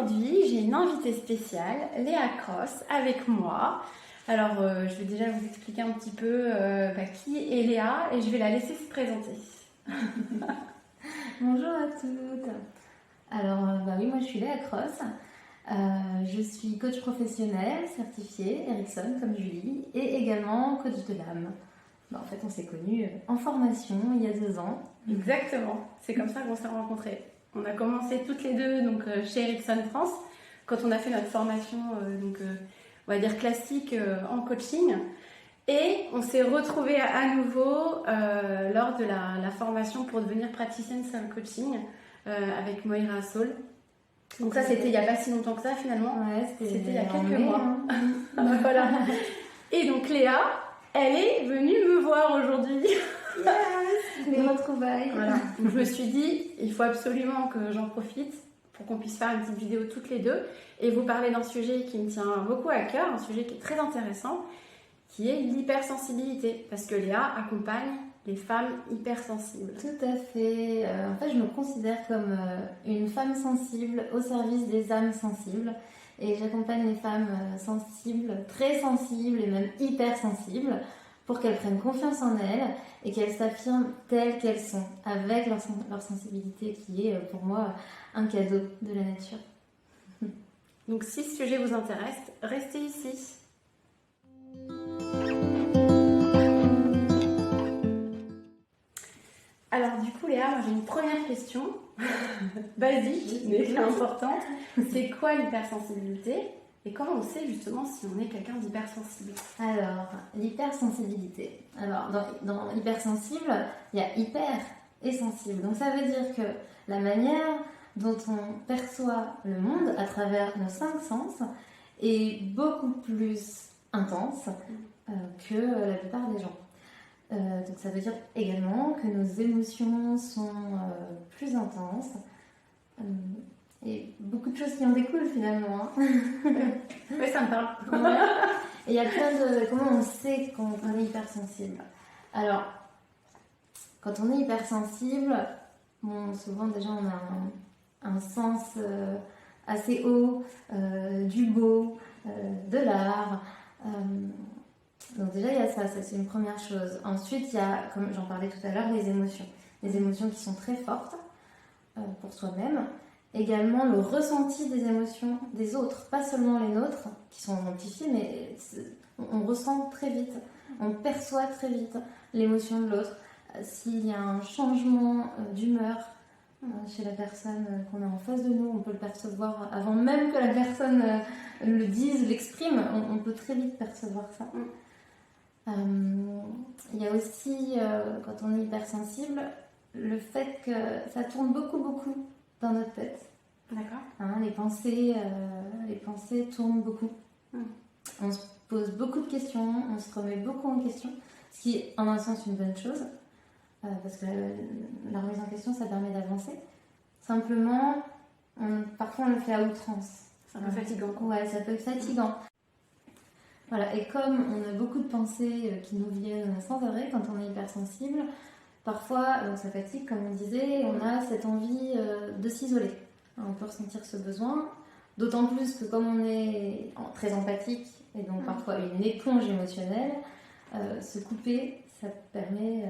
aujourd'hui, j'ai une invitée spéciale, Léa Cross, avec moi. Alors, je vais déjà vous expliquer un petit peu qui est Léa et je vais la laisser se présenter. Bonjour à toutes. Alors, oui, moi je suis Léa Cross. Je suis coach professionnel certifié Erickson comme Julie et également coach de l'âme. En fait, on s'est connus en formation il y a 2 ans. Exactement, c'est comme ça qu'on s'est rencontrés. On a commencé toutes les deux chez Erickson France quand on a fait notre formation on va dire classique en coaching. Et on s'est retrouvés à nouveau lors de la formation pour devenir praticienne self-coaching avec Moira Saul. Donc ça, c'était il n'y a pas si longtemps que ça finalement. Ouais, c'était il y a quelques mai, mois. Hein. Voilà. Et donc Léa, elle est venue me voir aujourd'hui. Yes, les retrouvailles. Voilà. Donc je me suis dit, il faut absolument que j'en profite pour qu'on puisse faire une petite vidéo toutes les deux et vous parler d'un sujet qui me tient beaucoup à cœur, un sujet qui est très intéressant, qui est l'hypersensibilité. Parce que Léa accompagne les femmes hypersensibles. Tout à fait. En fait, je me considère comme une femme sensible au service des âmes sensibles. Et j'accompagne les femmes sensibles, très sensibles et même hypersensibles pour qu'elles prennent confiance en elles et qu'elles s'affirment telles qu'elles sont, avec leur sensibilité qui est pour moi un cadeau de la nature. Donc si ce sujet vous intéresse, restez ici. Alors du coup Léa, moi j'ai une première question, basique mais importante. C'est quoi l'hypersensibilité et comment on sait justement si on est quelqu'un d'hypersensible? Alors, l'hypersensibilité. Alors, dans hypersensible, il y a hyper et sensible. Donc ça veut dire que la manière dont on perçoit le monde à travers nos 5 sens est beaucoup plus intense que la plupart des gens. Donc ça veut dire également que nos émotions sont plus intenses et beaucoup de choses qui en découlent finalement. Oui, ça me parle. Ouais. Et il y a plein de... Comment on sait qu'on est hypersensible? Alors, quand on est hypersensible, souvent déjà on a un sens assez haut du beau, de l'art. Donc déjà il y a ça c'est une première chose. Ensuite il y a, comme j'en parlais tout à l'heure, les émotions qui sont très fortes pour soi-même. Également le ressenti des émotions des autres, pas seulement les nôtres qui sont amplifiées, mais on ressent très vite, on perçoit très vite l'émotion de l'autre. S'il y a un changement d'humeur chez la personne qu'on a en face de nous, on peut le percevoir avant même que la personne le dise, l'exprime, on peut très vite percevoir ça. Il y a aussi, quand on est hypersensible, le fait que ça tourne beaucoup dans notre tête. D'accord. Les pensées tournent beaucoup. On se pose beaucoup de questions, on se remet beaucoup en question, ce qui est en un sens une bonne chose, parce que la remise en question, ça permet d'avancer. Simplement, parfois on le fait à outrance. C'est un peu fatigant. Ouais, ça peut être fatigant. Voilà, et comme on a beaucoup de pensées qui nous viennent sans arrêt quand on est hypersensible, parfois ça fatigue, comme on disait, on a cette envie de s'isoler. On peut ressentir ce besoin, d'autant plus que comme on est très empathique et donc parfois une éponge émotionnelle, se couper, ça permet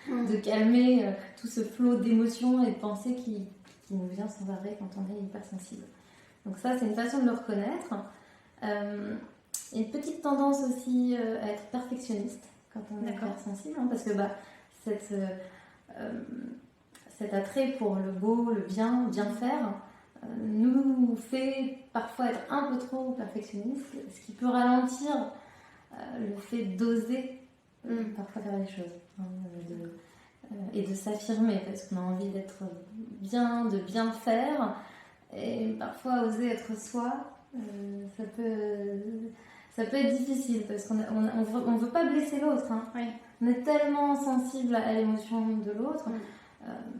de calmer tout ce flot d'émotions et de pensées qui nous vient sans arrêt quand on est hypersensible. Donc ça, c'est une façon de le reconnaître. Une petite tendance aussi à être perfectionniste quand on est hypersensible, parce que cet attrait pour le beau, le bien faire, nous fait parfois être un peu trop perfectionniste, ce qui peut ralentir le fait d'oser parfois faire les choses et de s'affirmer, parce qu'on a envie d'être bien, de bien faire, et parfois oser être soi, ça peut être difficile parce qu'on ne veut pas blesser l'autre. Oui. On est tellement sensible à l'émotion de l'autre.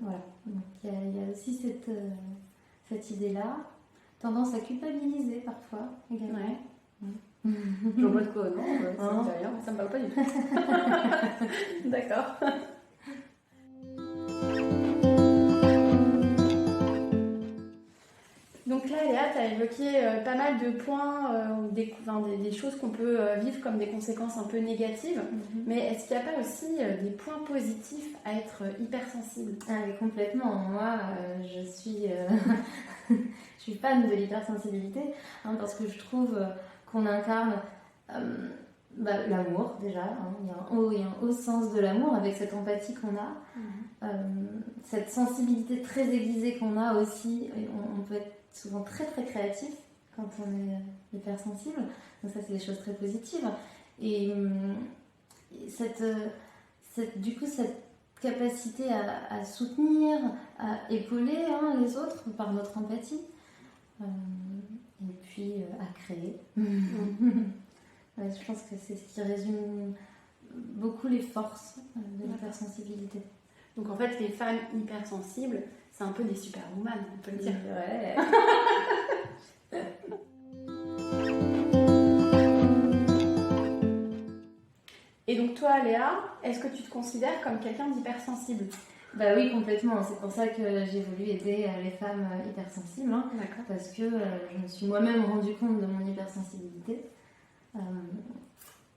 Voilà. Donc il y a aussi cette idée-là. Tendance à culpabiliser parfois également. Ouais. Je vois pas de quoi, non, ça me parle pas du tout. D'accord. as évoqué pas mal de points, ou des choses qu'on peut vivre comme des conséquences un peu négatives. Mais est-ce qu'il n'y a pas aussi des points positifs à être hypersensible? Ah mais complètement. Moi, je suis, je suis fan de l'hypersensibilité parce que je trouve qu'on incarne l'amour déjà. Il y a un haut sens de l'amour avec cette empathie qu'on a, cette sensibilité très aiguisée qu'on a aussi. On peut être souvent très très créatif quand on est hypersensible. Donc ça, c'est des choses très positives. Et du coup, cette capacité à soutenir, à épauler les autres par notre empathie, et puis à créer. Ouais, je pense que c'est ce qui résume beaucoup les forces de l'hypersensibilité. Donc en fait, les femmes hypersensibles, c'est un peu des superwoman, on peut le dire. Ouais. Et donc toi, Léa, est-ce que tu te considères comme quelqu'un d'hypersensible? Bah oui, complètement. C'est pour ça que j'ai voulu aider les femmes hypersensibles. D'accord. Parce que je me suis moi-même rendu compte de mon hypersensibilité.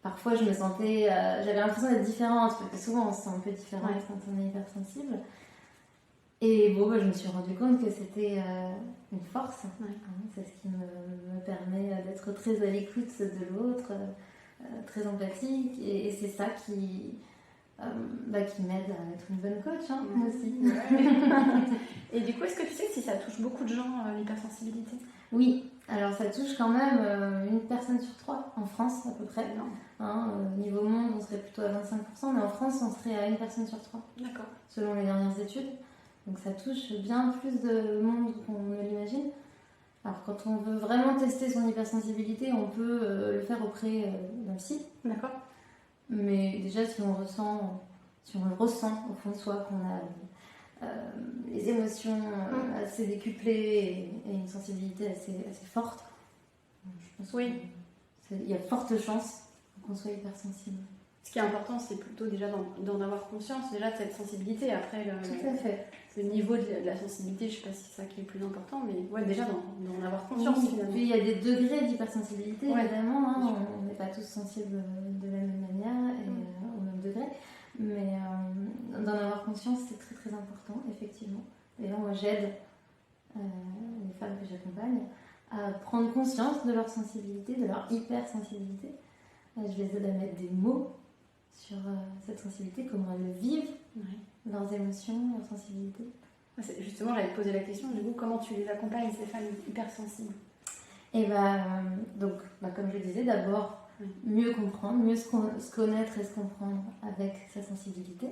Parfois, je me sentais... j'avais l'impression d'être différente, parce que souvent, on se sent un peu différente quand on est hypersensible. Et bon, je me suis rendu compte que c'était une force. C'est ce qui me permet d'être très à l'écoute de l'autre, très empathique. Et c'est ça qui m'aide à être une bonne coach, moi aussi. Et du coup, est-ce que tu sais si ça touche beaucoup de gens, l'hypersensibilité? Oui, alors ça touche quand même une personne sur 3 en France à peu près. Niveau monde, on serait plutôt à 25%, mais en France, on serait à une personne sur 3. D'accord. Selon les dernières études. Donc ça touche bien plus de monde qu'on ne l'imagine. Alors quand on veut vraiment tester son hypersensibilité, on peut le faire auprès d'un psy. D'accord. Mais déjà, si on le ressent au fond de soi, qu'on a les émotions assez décuplées et une sensibilité assez forte, je pense qu'il y a forte chance qu'on soit hypersensible. Ce qui est important, c'est plutôt déjà d'en avoir conscience, déjà de cette sensibilité. Après, tout à fait. Le niveau de la sensibilité, je ne sais pas si c'est ça qui est le plus important, mais déjà d'en avoir conscience finalement. Puis il y a des degrés d'hypersensibilité, évidemment. On n'est pas tous sensibles de la même manière et au même degré. Mais d'en avoir conscience, c'est très très important, effectivement. D'ailleurs, moi j'aide les femmes que j'accompagne à prendre conscience de leur sensibilité, de leur hypersensibilité. Je les aide à mettre des mots sur cette sensibilité, comment elles le vivent, leurs émotions, leur sensibilité. Justement, j'allais te poser la question, du coup, comment tu les accompagnes, ces femmes hypersensibles? Et comme je le disais, d'abord, mieux comprendre, mieux se connaître et se comprendre avec sa sensibilité.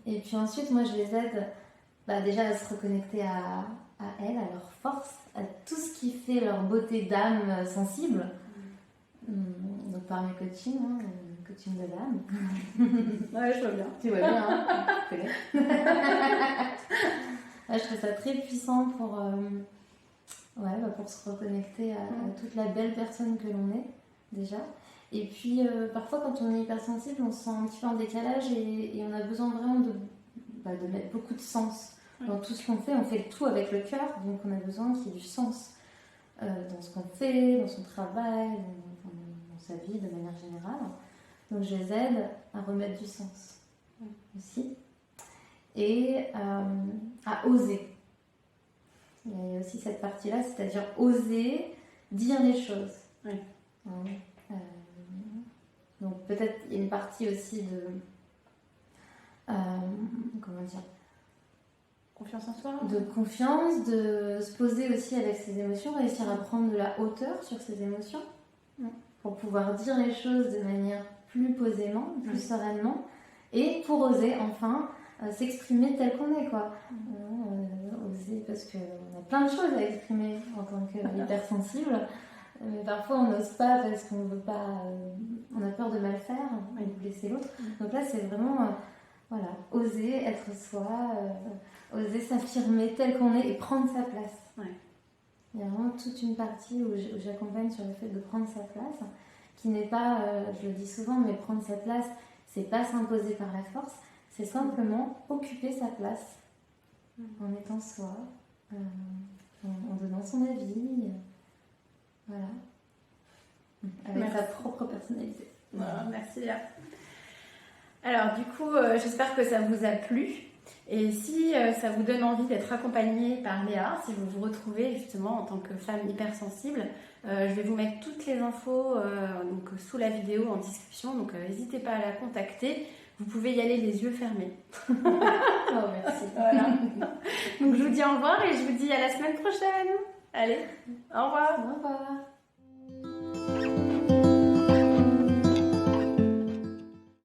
Et puis ensuite, moi, je les aide déjà à se reconnecter à elles, à leur force, à tout ce qui fait leur beauté d'âme sensible. Donc par mes coachings, coaching de l'âme. Ouais, je vois bien. Tu vois bien, tu connais. Je trouve ça très puissant pour se reconnecter à toute la belle personne que l'on est, déjà. Et puis, parfois, quand on est hypersensible, on se sent un petit peu en décalage et on a besoin vraiment de mettre beaucoup de sens dans tout ce qu'on fait. On fait tout avec le cœur, donc on a besoin qu'il y ait du sens dans ce qu'on fait, dans son travail, dans sa vie de manière générale. Donc je les aide à remettre du sens aussi et à oser. Il y a aussi cette partie-là, c'est-à-dire oser dire les choses. Donc peut-être il y a une partie aussi de confiance en soi, de confiance, de se poser aussi avec ses émotions, réussir à prendre de la hauteur sur ses émotions pour pouvoir dire les choses de manière plus posément, plus sereinement, et pour oser enfin s'exprimer tel qu'on est, quoi. Oser, parce qu'on a plein de choses à exprimer en tant qu'hypersensible, mais parfois on n'ose pas parce qu'on veut pas, on a peur de mal faire et de blesser l'autre. Donc là, c'est vraiment oser être soi, oser s'affirmer tel qu'on est et prendre sa place. Il y a vraiment toute une partie où j'accompagne sur le fait de prendre sa place, qui n'est pas, je le dis souvent, mais prendre sa place, c'est pas s'imposer par la force, c'est simplement occuper sa place en étant soi, en donnant son avis. Voilà. Avec sa propre personnalité. Voilà, merci Léa. Alors du coup, j'espère que ça vous a plu. Et si ça vous donne envie d'être accompagné par Léa, si vous vous retrouvez justement en tant que femme hypersensible, je vais vous mettre toutes les infos donc, sous la vidéo en description. Donc n'hésitez pas à la contacter. Vous pouvez y aller les yeux fermés. Oh, merci. Voilà. Donc je vous dis au revoir et je vous dis à la semaine prochaine. Allez, au revoir. Au revoir.